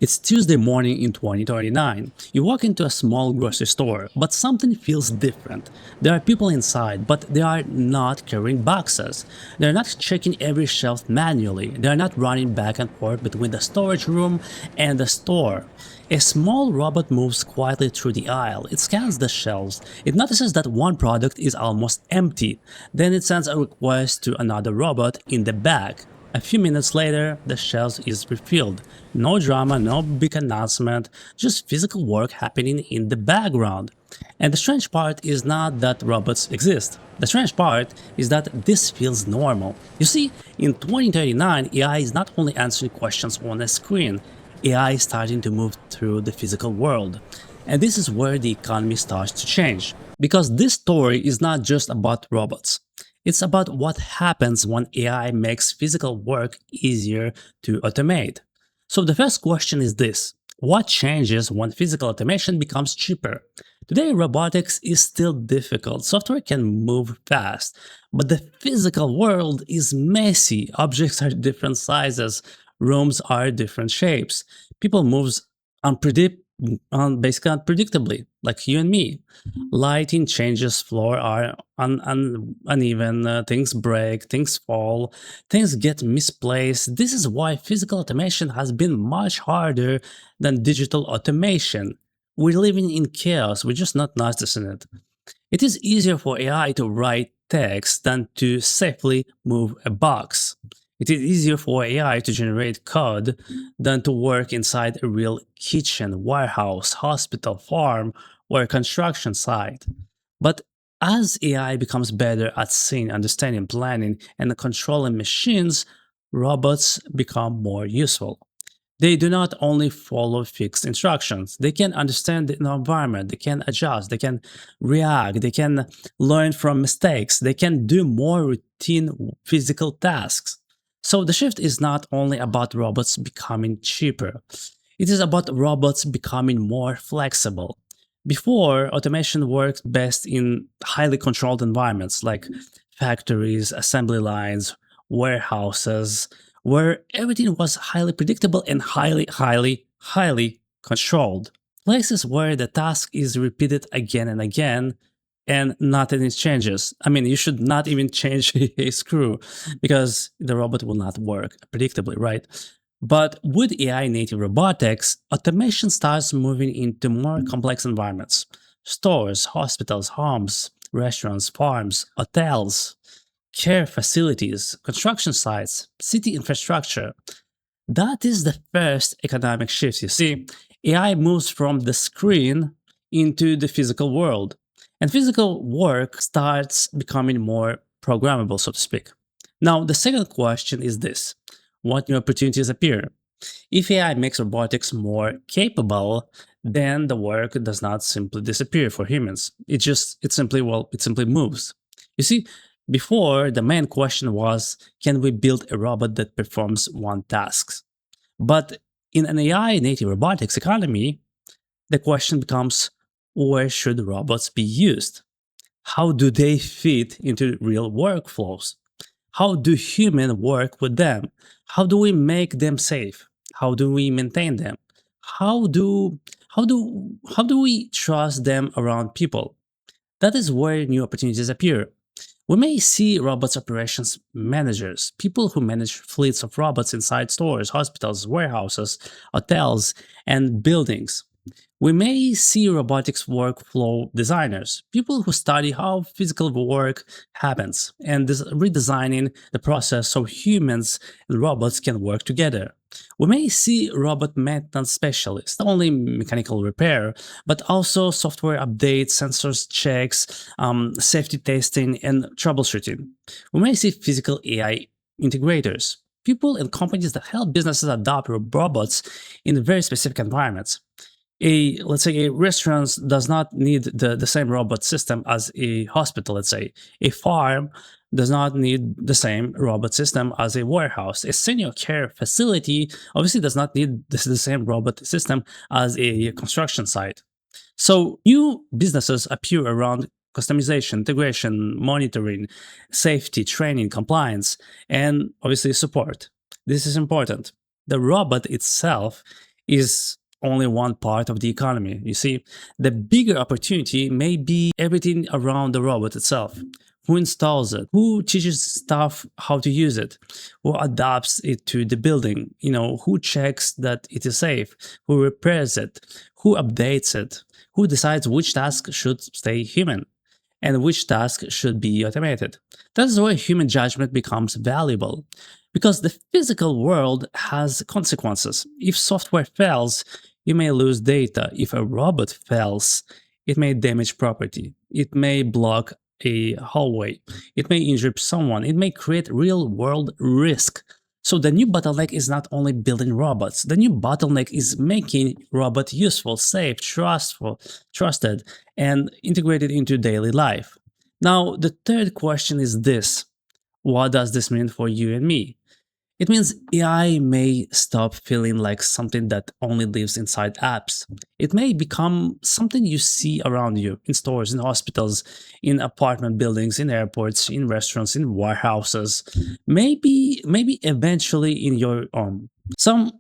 It's Tuesday morning in 2039. You walk into a small grocery store, but something feels different. There are people inside, but they are not carrying boxes. They're not checking every shelf manually. They're not running back and forth between the storage room and the store. A small robot moves quietly through the aisle. It scans the shelves. It notices that one product is almost empty. Then it sends a request to another robot in the back. A few minutes later, the shelf is refilled. No drama, no big announcement, just physical work happening in the background. And the strange part is not that robots exist. The strange part is that this feels normal. You see, in 2039, AI is not only answering questions on a screen, AI is starting to move through the physical world. And this is where the economy starts to change. Because this story is not just about robots. It's about what happens when AI makes physical work easier to automate. So the first question is this: what changes when physical automation becomes cheaper? Today, robotics is still difficult. Software can move fast, but the physical world is messy. Objects are different sizes, rooms are different shapes. People moves basically unpredictably, like you and me. Lighting changes, floor are uneven, things break, things fall, things get misplaced. This is why physical automation has been much harder than digital automation. We're living in chaos, we're just not noticing it. It is easier for AI to write text than to safely move a box. It is easier for AI to generate code than to work inside a real kitchen, warehouse, hospital, farm, or construction site. But as AI becomes better at seeing, understanding, planning, and controlling machines, robots become more useful. They do not only follow fixed instructions, they can understand the environment, they can adjust, they can react, they can learn from mistakes, they can do more routine physical tasks. So the shift is not only about robots becoming cheaper, it is about robots becoming more flexible. Before, automation worked best in highly controlled environments like factories, assembly lines, warehouses, where everything was highly predictable and highly controlled. Places where the task is repeated again and again and nothing changes. I mean, you should not even change a screw because the robot will not work predictably, right? But with AI native robotics, automation starts moving into more complex environments: stores, hospitals, homes, restaurants, farms, hotels, care facilities, construction sites, city infrastructure. That is the first economic shift. You see, AI moves from the screen into the physical world, and physical work starts becoming more programmable, so to speak. Now, the second question is this: what new opportunities appear? If AI makes robotics more capable, then the work does not simply disappear for humans. It simply moves. You see, before the main question was, can we build a robot that performs one task? But in an AI native robotics economy, the question becomes, where should robots be used? How do they fit into real workflows? How do humans work with them? How do we make them safe? How do we maintain them? How do how do we trust them around people? That is where new opportunities appear. We may see robots operations managers, people who manage fleets of robots inside stores, hospitals, warehouses, hotels, and buildings. We may see robotics workflow designers, people who study how physical work happens and redesigning the process so humans and robots can work together. We may see robot maintenance specialists, not only mechanical repair, but also software updates, sensors checks, safety testing, and troubleshooting. We may see physical AI integrators, people and companies that help businesses adopt robots in very specific environments. Let's say a restaurant does not need the same robot system as a hospital. Let's say a farm does not need the same robot system as a warehouse. A senior care facility obviously does not need the same robot system as a construction site. So new businesses appear around customization, integration, monitoring, safety, training, compliance, and obviously support. This is important. The robot itself is only one part of the economy. You see, the bigger opportunity may be everything around the robot itself. Who installs it? Who teaches staff how to use it? Who adapts it to the building? Who checks that it is safe? Who repairs it? Who updates it? Who decides which task should stay human and which task should be automated? That is where human judgment becomes valuable. Because the physical world has consequences. If software fails, you may lose data. If a robot fails, it may damage property. It may block a hallway. It may injure someone. It may create real world risk. So the new bottleneck is not only building robots. The new bottleneck is making robot useful, safe, trusted, and integrated into daily life. Now, the third question is this: what does this mean for you and me? It means AI may stop feeling like something that only lives inside apps. It may become something you see around you in stores, in hospitals, in apartment buildings, in airports, in restaurants, in warehouses, maybe eventually in your own. Some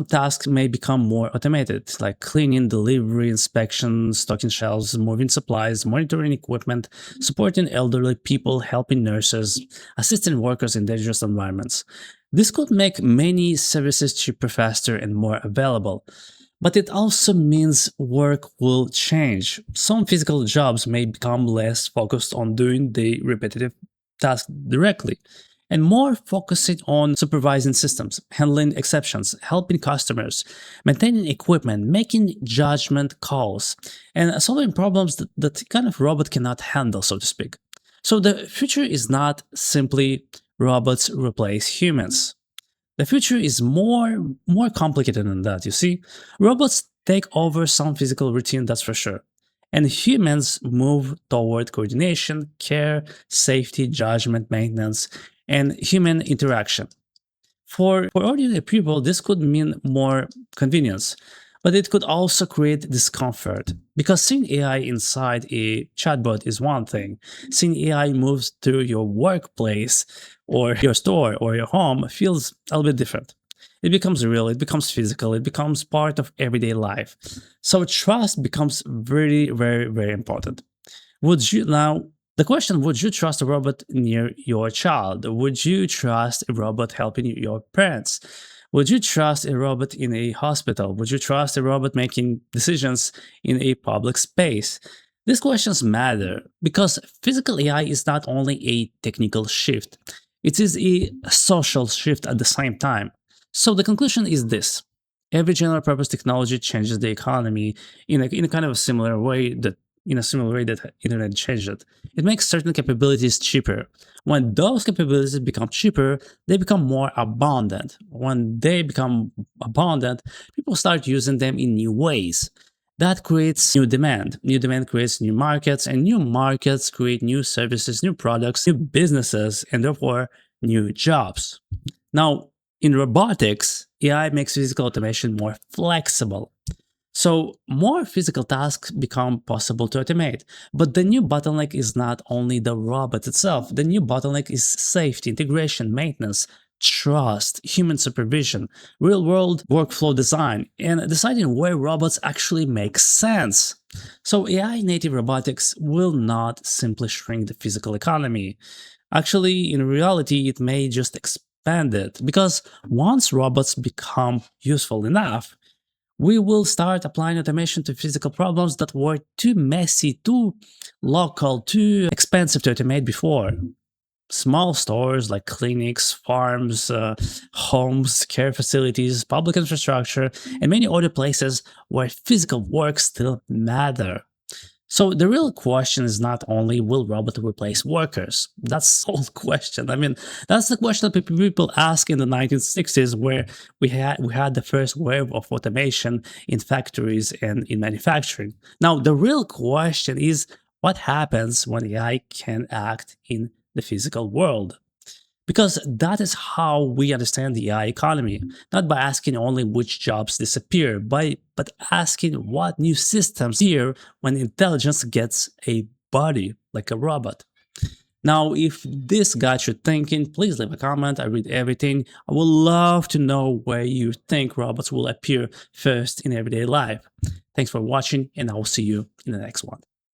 tasks may become more automated, like cleaning, delivery, inspection, stocking shelves, moving supplies, monitoring equipment, supporting elderly people, helping nurses, assisting workers in dangerous environments. This could make many services cheaper, faster, and more available. But it also means work will change. Some physical jobs may become less focused on doing the repetitive task directly and more focusing on supervising systems, handling exceptions, helping customers, maintaining equipment, making judgment calls, and solving problems that kind of robot cannot handle, so to speak. So the future is not simply robots replace humans. The future is more complicated than that, you see. Robots take over some physical routine, that's for sure. And humans move toward coordination, care, safety, judgment, maintenance, and human interaction. For ordinary people, this could mean more convenience, but it could also create discomfort. Because seeing AI inside a chatbot is one thing, seeing AI moves through your workplace or your store or your home feels a little bit different. It becomes real, it becomes physical, it becomes part of everyday life. So trust becomes very, very, very important. Would you now the question, would you trust a robot near your child? Would you trust a robot helping your parents? Would you trust a robot in a hospital? Would you trust a robot making decisions in a public space? These questions matter because physical AI is not only a technical shift, it is a social shift at the same time. So the conclusion is this: every general purpose technology changes the economy in a kind of a similar way that internet changed it. It makes certain capabilities cheaper. When those capabilities become cheaper, they become more abundant. When they become abundant, people start using them in new ways. That creates new demand. New demand creates new markets, and new markets create new services, new products, new businesses, and therefore new jobs. Now, in robotics, AI makes physical automation more flexible. So more physical tasks become possible to automate. But the new bottleneck is not only the robot itself. The new bottleneck is safety, integration, maintenance, trust, human supervision, real-world workflow design, and deciding where robots actually make sense. So AI-native robotics will not simply shrink the physical economy. Actually, in reality, it may just expand it, because once robots become useful enough, we will start applying automation to physical problems that were too messy, too local, too expensive to automate before. Small stores like clinics, farms, homes, care facilities, public infrastructure, and many other places where physical work still matter. So the real question is not only will robots replace workers? That's the whole question. I mean, that's the question that people ask in the 1960s, where we had the first wave of automation in factories and in manufacturing. Now, the real question is what happens when AI can act in the physical world? Because that is how we understand the AI economy, not by asking only which jobs disappear, but asking what new systems appear when intelligence gets a body, like a robot. Now, if this got you thinking, please leave a comment. I read everything. I would love to know where you think robots will appear first in everyday life. Thanks for watching, and I will see you in the next one.